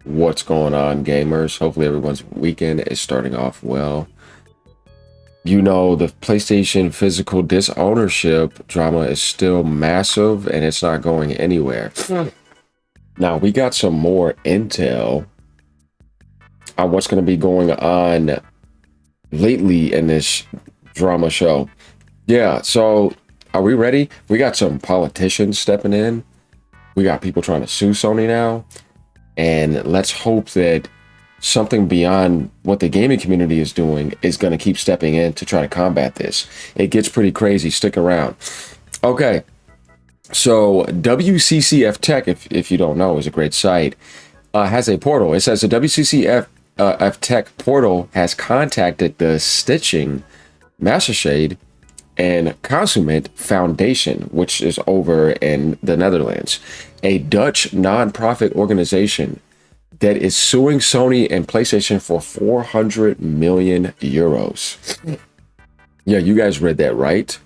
What's going on, gamers? Hopefully everyone's weekend is starting off well. You know, the PlayStation physical disc ownership drama is still massive and it's not going anywhere. Now, we got some more intel on what's going to be going on lately in this drama show. Yeah, so are we ready? We got some politicians stepping in. We got people trying to sue Sony now. And let's hope that something beyond what the gaming community is doing is going to keep stepping in to try to combat this. It gets pretty crazy. Stick around. Okay. So WCCF Tech, if you don't know, is a great site, has a portal. It says the WCCF Tech portal has contacted the Stitching, Mastershade, and Consummate Foundation, which is over in the Netherlands, a Dutch non-profit organization that is suing Sony and PlayStation for 400 million euros. Yeah, you guys read that right.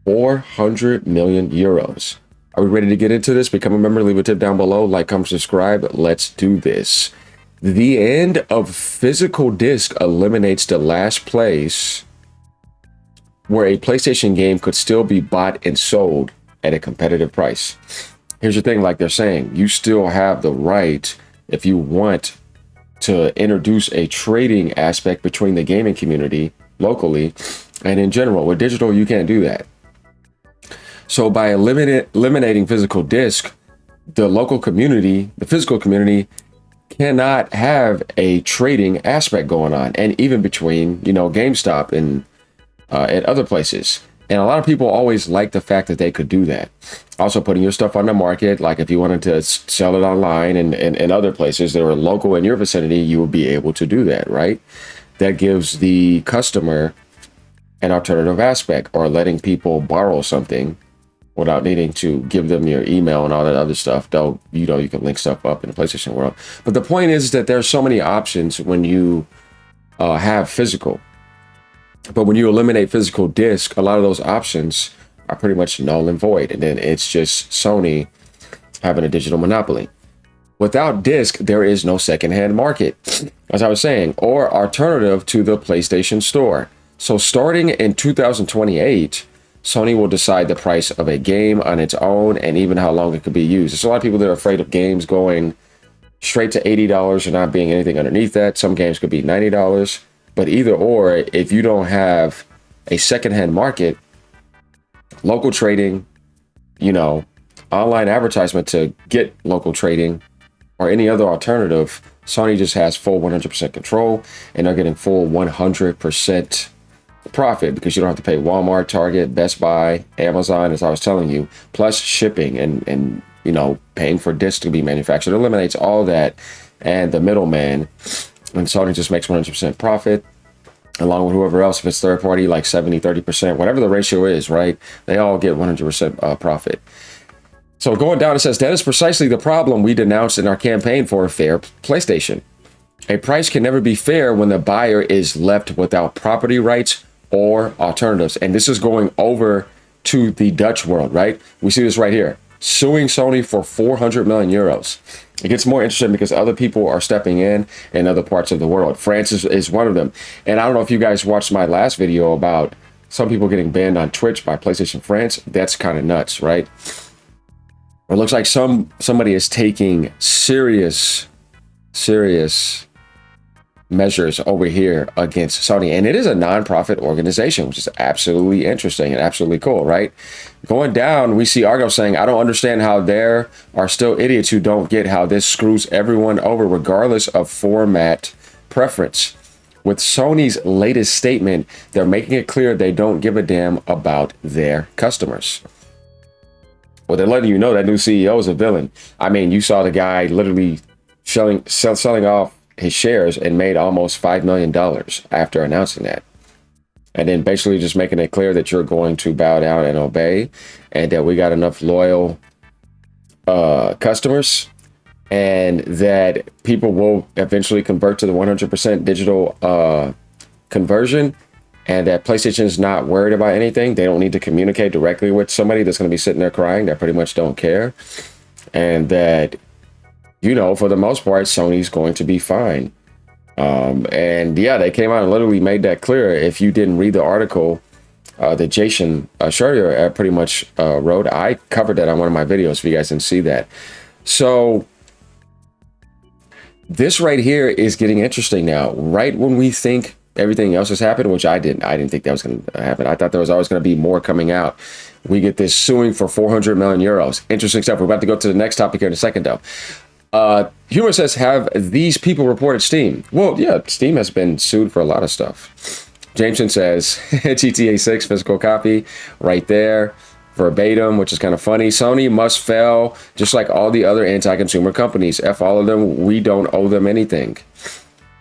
400 million euros. Are we ready to get into this? Become a member, leave a tip down below, like, comment, subscribe. Let's do this. The end of physical disc eliminates the last place where a PlayStation game could still be bought and sold at a competitive price. Here's the thing, like they're saying, you still have the right, if you want, to introduce a trading aspect between the gaming community locally and in general. With digital, you can't do that. So by eliminating physical disc, the local community, the physical community, cannot have a trading aspect going on, and even between, you know, GameStop and at other places. And a lot of people always like the fact that they could do that. Also putting your stuff on the market, like if you wanted to sell it online and other places that are local in your vicinity, you will be able to do that, right? That gives the customer an alternative aspect, or letting people borrow something without needing to give them your email and all that other stuff. Though, you know, you can link stuff up in the PlayStation world. But the point is that there's so many options when you have physical. But when you eliminate physical disc, a lot of those options are pretty much null and void. And then it's just Sony having a digital monopoly. Without disc, there is no secondhand market, as I was saying, or alternative to the PlayStation Store. So starting in 2028, Sony will decide the price of a game on its own and even how long it could be used. There's a lot of people that are afraid of games going straight to $80 and not being anything underneath that. Some games could be $90. But either or, if you don't have a secondhand market, local trading, you know, online advertisement to get local trading, or any other alternative, Sony just has full 100% control, and they're getting full 100% profit because you don't have to pay Walmart, Target, Best Buy, Amazon, as I was telling you, plus shipping and you know, paying for discs to be manufactured. It eliminates all that and the middleman. And Sony just makes 100% profit, along with whoever else. If it's third party, like 70, 30%, whatever the ratio is, right? They all get 100% profit. So going down, it says, that is precisely the problem we denounced in our campaign for a fair PlayStation. A price can never be fair when the buyer is left without property rights or alternatives. And this is going over to the Dutch world, right? We see this right here. Suing Sony for 400 million euros. It gets more interesting because other people are stepping in other parts of the world. France is one of them. And I don't know if you guys watched my last video about some people getting banned on Twitch by PlayStation France. That's kind of nuts, right? It looks like somebody is taking serious measures over here against Sony, and it is a non-profit organization, which is absolutely interesting and absolutely cool, right? Going down, we see Argo saying, I don't understand how there are still idiots who don't get how this screws everyone over regardless of format preference. With Sony's latest statement, they're making it clear they don't give a damn about their customers. Well, they're letting you know that new CEO is a villain. I mean, you saw the guy literally selling off his shares and made almost $5 million after announcing that. And then basically just making it clear that you're going to bow down and obey, and that we got enough loyal customers, and that people will eventually convert to the 100% digital conversion, and that PlayStation is not worried about anything. They don't need to communicate directly with somebody that's going to be sitting there crying. They pretty much don't care. And that you know, for the most part, Sony's going to be fine. And yeah, they came out and literally made that clear. If you didn't read the article that Jason Schreier pretty much wrote, I covered that on one of my videos if you guys didn't see that. So this right here is getting interesting now. Right when we think everything else has happened, which I didn't think that was going to happen. I thought there was always going to be more coming out. We get this suing for 400 million euros. Interesting stuff. We're about to go to the next topic here in a second, though. Humor says, have these people reported Steam? Well, yeah, Steam has been sued for a lot of stuff. Jameson says, GTA 6 physical copy right there, verbatim, which is kind of funny. Sony must fail, just like all the other anti-consumer companies. F all of them. We don't owe them anything.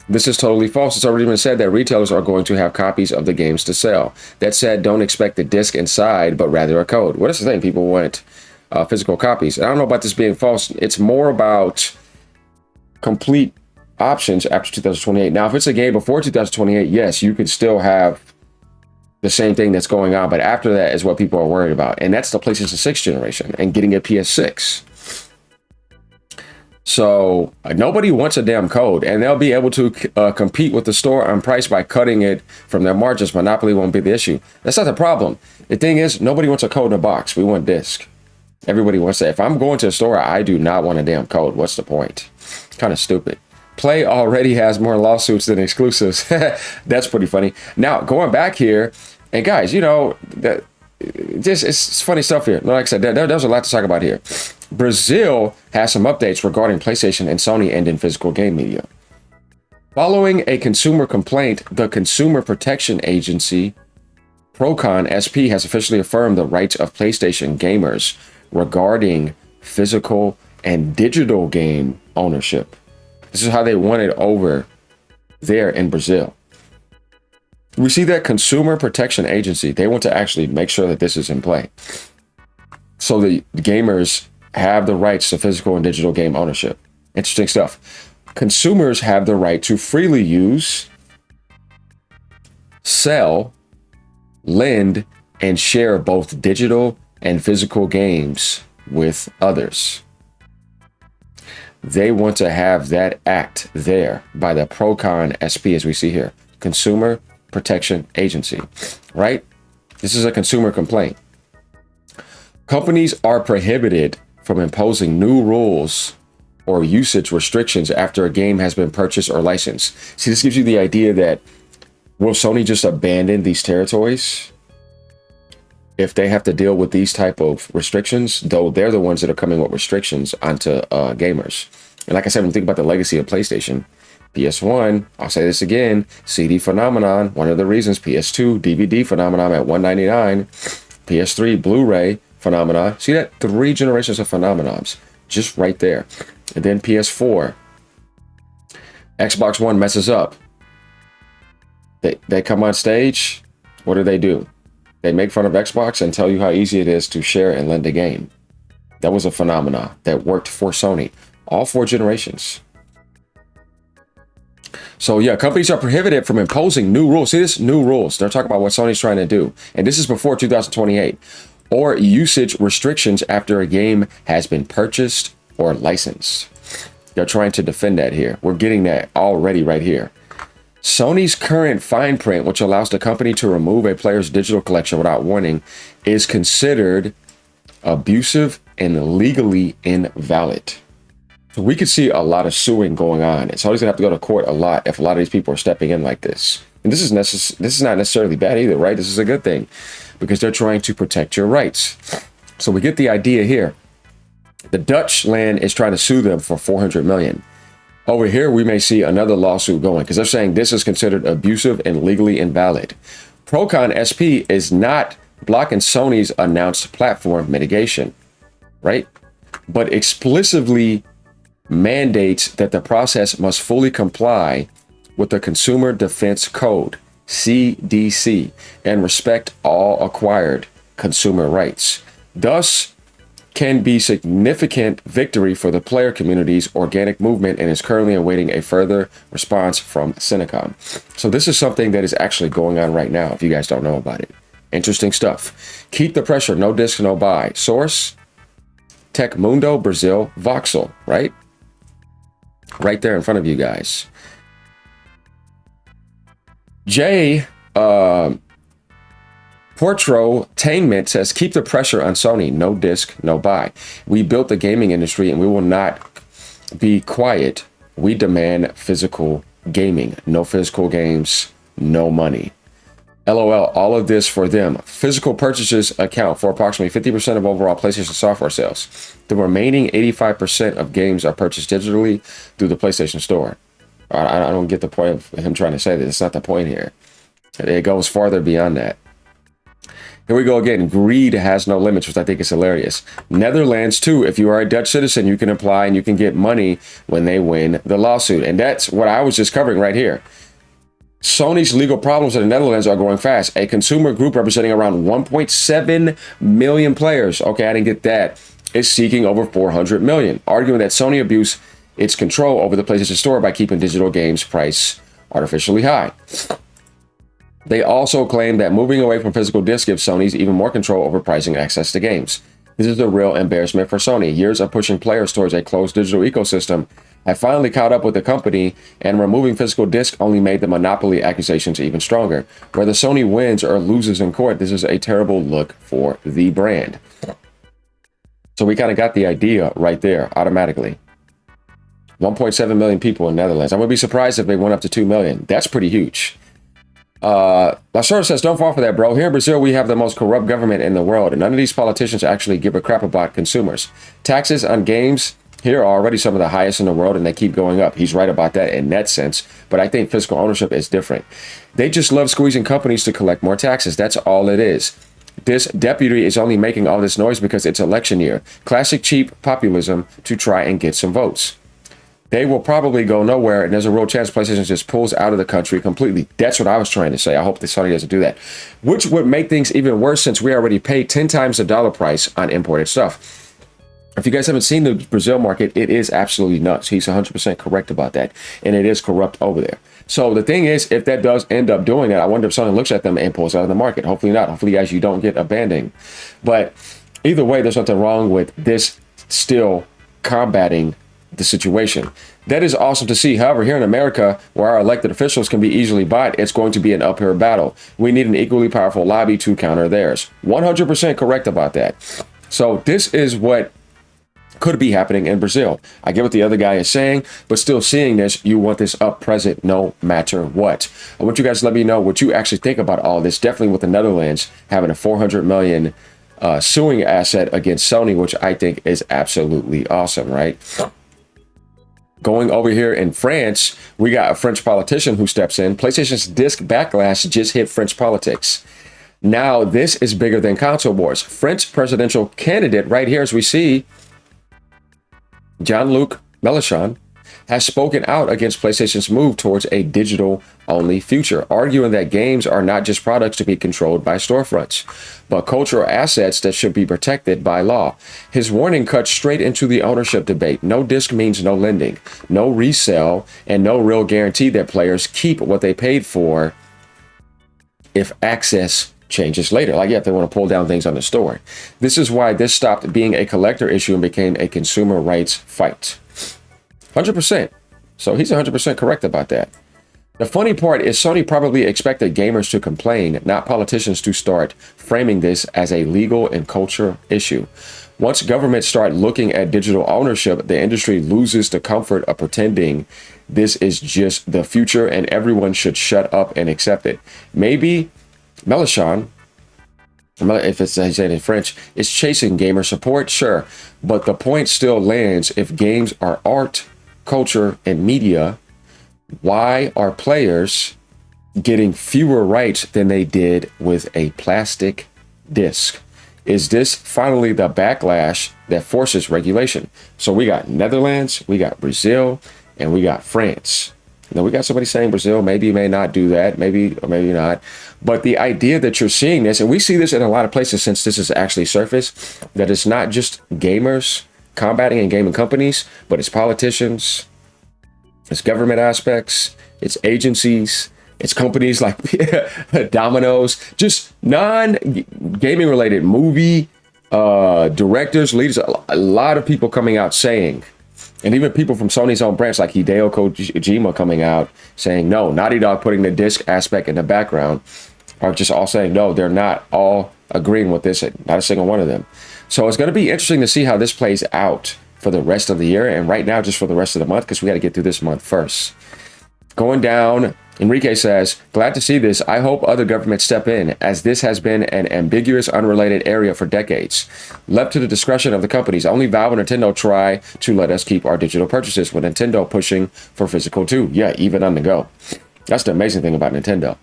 This is totally false. It's already been said that retailers are going to have copies of the games to sell. That said, don't expect the disc inside, but rather a code. What is the thing? People want physical copies. I don't know about this being false. It's more about complete options after 2028. Now, if it's a game before 2028, yes, you could still have the same thing that's going on. But after that is what people are worried about. And that's the PlayStation 6 generation and getting a PS6. So nobody wants a damn code, and they'll be able to compete with the store on price by cutting it from their margins. Monopoly won't be the issue. That's not the problem. The thing is, nobody wants a code in a box. We want disc. Everybody wants that. If I'm going to a store, I do not want a damn code. What's the point? It's kind of stupid. Play already has more lawsuits than exclusives. That's pretty funny. Now, going back here, and guys, you know, that just it's funny stuff here. Like I said, there's a lot to talk about here. Brazil has some updates regarding PlayStation and Sony and in physical game media. Following a consumer complaint, the Consumer Protection Agency, Procon SP, has officially affirmed the rights of PlayStation gamers regarding physical and digital game ownership. This is how they want it over there in Brazil. We see that Consumer Protection Agency, they want to actually make sure that this is in play. So the gamers have the rights to physical and digital game ownership. Interesting stuff. Consumers have the right to freely use, sell, lend, and share both digital and physical games with others. They want to have that act there by the Procon SP, as we see here. Consumer Protection Agency, right? This is a consumer complaint. Companies are prohibited from imposing new rules or usage restrictions after a game has been purchased or licensed. See, this gives you the idea that will Sony just abandon these territories if they have to deal with these type of restrictions, though they're the ones that are coming with restrictions onto gamers. And like I said, when you think about the legacy of PlayStation, PS1, I'll say this again, CD phenomenon, one of the reasons. PS2, DVD phenomenon at $199, PS3, Blu-ray phenomenon. See that? 3 generations of phenomenons just right there. And then PS4, Xbox One messes up. They come on stage. What do? They make fun of Xbox and tell you how easy it is to share and lend a game. That was a phenomenon that worked for Sony. All 4 generations. So yeah, companies are prohibited from imposing new rules. See this? New rules. They're talking about what Sony's trying to do. And this is before 2028. Or usage restrictions after a game has been purchased or licensed. They're trying to defend that here. We're getting that already right here. Sony's current fine print, which allows the company to remove a player's digital collection without warning, is considered abusive and legally invalid. So we could see a lot of suing going on. And Sony's gonna have to go to court a lot if a lot of these people are stepping in like this. And this is not necessarily bad either, right? This is a good thing because they're trying to protect your rights. So we get the idea here. The Dutch land is trying to sue them for 400 million. Over here, we may see another lawsuit going because they're saying this is considered abusive and legally invalid. Procon SP is not blocking Sony's announced platform mitigation, right? But explicitly mandates that the process must fully comply with the Consumer Defense Code, CDC, and respect all acquired consumer rights. Thus, can be significant victory for the player community's organic movement and is currently awaiting a further response from Cinecom. So this is something that is actually going on right now, if you guys don't know about it. Interesting stuff. Keep the pressure, no disc, no buy. Source, Tecmundo, Brazil, Voxel, right? right there in front of you guys. Jay Portrotainment says, keep the pressure on Sony. No disc, no buy. We built the gaming industry and we will not be quiet. We demand physical gaming. No physical games, no money. LOL, all of this for them. Physical purchases account for approximately 50% of overall PlayStation software sales. The remaining 85% of games are purchased digitally through the PlayStation Store. I don't get the point of him trying to say that. It's not the point here. It goes farther beyond that. Here we go again. Greed has no limits, which I think is hilarious. Netherlands, too. If you are a Dutch citizen, you can apply and you can get money when they win the lawsuit. And that's what I was just covering right here. Sony's legal problems in the Netherlands are growing fast. A consumer group representing around 1.7 million players, okay, I didn't get that, is seeking over 400 million, arguing that Sony abused its control over the PlayStation Store by keeping digital games price artificially high. They also claim that moving away from physical discs gives Sony even more control over pricing access to games. This is a real embarrassment for Sony. Years of pushing players towards a closed digital ecosystem have finally caught up with the company, and removing physical disc only made the monopoly accusations even stronger. Whether Sony wins or loses in court, this is a terrible look for the brand. So we kind of got the idea right there automatically. 1.7 million people in Netherlands. I would be surprised if they went up to 2 million. That's pretty huge. Lasura says, don't fall for that, bro. Here in Brazil, we have the most corrupt government in the world, and none of these politicians actually give a crap about consumers. Taxes on games here are already some of the highest in the world, and they keep going up. He's right about that in that sense, but I think physical ownership is different. They just love squeezing companies to collect more taxes. That's all it is. This deputy is only making all this noise because it's election year. Classic cheap populism to try and get some votes. They will probably go nowhere, and there's a real chance PlayStation just pulls out of the country completely. That's what I was trying to say. I hope that Sony doesn't do that, which would make things even worse since we already paid 10 times the dollar price on imported stuff. If you guys haven't seen the Brazil market, it is absolutely nuts. He's 100% correct about that, and it is corrupt over there. So the thing is, if that does end up doing that, I wonder if Sony looks at them and pulls out of the market. Hopefully not. Hopefully, guys, you don't get abandoned. But either way, there's nothing wrong with this still combating the situation. That is awesome to see. However, here in America, where our elected officials can be easily bought, it's going to be an uphill battle. We need an equally powerful lobby to counter theirs. 100% correct about that. So this is what could be happening in Brazil. I get what the other guy is saying, but still seeing this, you want this up present no matter what. I want you guys to let me know what you actually think about all this. Definitely with the Netherlands having a 400 million suing asset against Sony, which I think is absolutely awesome, right? Going over here in France, we got a French politician who steps in. PlayStation's disc backlash just hit French politics. Now, this is bigger than console wars. French presidential candidate right here, as we see, Jean-Luc Mélenchon, has spoken out against PlayStation's move towards a digital-only future, arguing that games are not just products to be controlled by storefronts, but cultural assets that should be protected by law. His warning cuts straight into the ownership debate. No disc means no lending, no resale, and no real guarantee that players keep what they paid for if access changes later. Like, yeah, if they want to pull down things on the store. This is why this stopped being a collector issue and became a consumer rights fight. 100%. So he's 100% correct about that. The funny part is Sony probably expected gamers to complain, not politicians to start framing this as a legal and culture issue. Once governments start looking at digital ownership, the industry loses the comfort of pretending this is just the future and everyone should shut up and accept it. Maybe Mélenchon, if it's I say it in French, is chasing gamer support, sure, but the point still lands. If games are art, culture, and media, why are players getting fewer rights than they did with a plastic disc? Is this finally the backlash that forces regulation? So we got Netherlands, we got Brazil, and we got France. Now, we got somebody saying Brazil maybe may not do that, maybe or maybe not. But the idea that you're seeing this, and we see this in a lot of places since this has actually surfaced, that it's not just gamers combating and gaming companies, but it's politicians, it's government aspects, it's agencies, it's companies like Domino's, just non-gaming related movie directors, leaders, a lot of people coming out saying And even people from Sony's own branch, like Hideo Kojima, coming out saying, no, Naughty Dog putting the disc aspect in the background, are just all saying, no, they're not all agreeing with this, not a single one of them. So it's going to be interesting to see how this plays out for the rest of the year. And right now, just for the rest of the month, because we got to get through this month first. Going down, Enrique says, glad to see this. I hope other governments step in, as this has been an ambiguous, unrelated area for decades. Left to the discretion of the companies, only Valve and Nintendo try to let us keep our digital purchases, with Nintendo pushing for physical too. Yeah, even on the go. That's the amazing thing about Nintendo.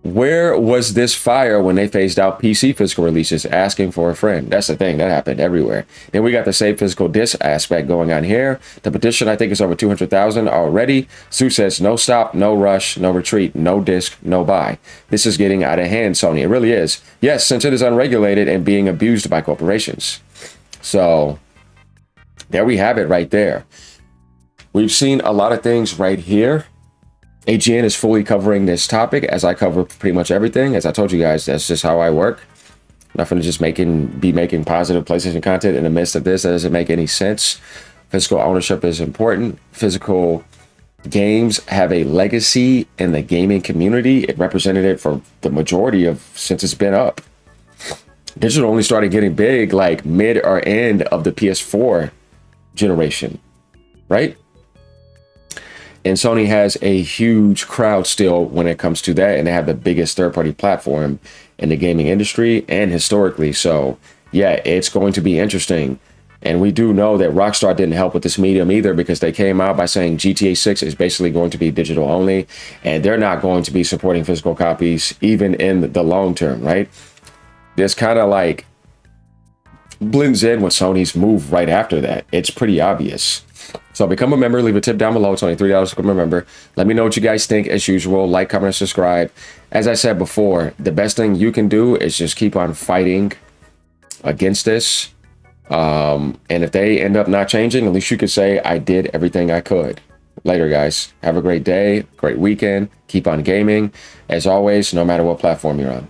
Where was this fire when they phased out PC physical releases, asking for a friend? That's the thing. That happened everywhere. Then we got the save physical disc aspect going on here. The petition, I think, is over 200,000 already. Sue says, no stop, no rush, no retreat, no disc, no buy. This is getting out of hand, Sony. It really is. Yes, since it is unregulated and being abused by corporations. So there we have it right there. We've seen a lot of things right here. AGN is fully covering this topic, as I cover pretty much everything. As I told you guys, that's just how I work. Nothing to just be making positive PlayStation content in the midst of this. That doesn't make any sense. Physical ownership is important. Physical games have a legacy in the gaming community. It represented it for the majority of since it's been up. Digital only started getting big like mid or end of the PS4 generation, right? And Sony has a huge crowd still when it comes to that. And they have the biggest third-party platform in the gaming industry and historically. So, yeah, it's going to be interesting. And we do know that Rockstar didn't help with this medium either, because they came out by saying GTA 6 is basically going to be digital only. And they're not going to be supporting physical copies even in the long term, right? This kind of like blends in with Sony's move right after that. It's pretty obvious. So become a member, leave a tip down below. It's only $3 to become a member. Let me know what you guys think as usual. Like, comment, and subscribe. As I said before, the best thing you can do is just keep on fighting against this. And if they end up not changing, at least you could say, I did everything I could. Later, guys. Have a great day, great weekend. Keep on gaming. As always, no matter what platform you're on.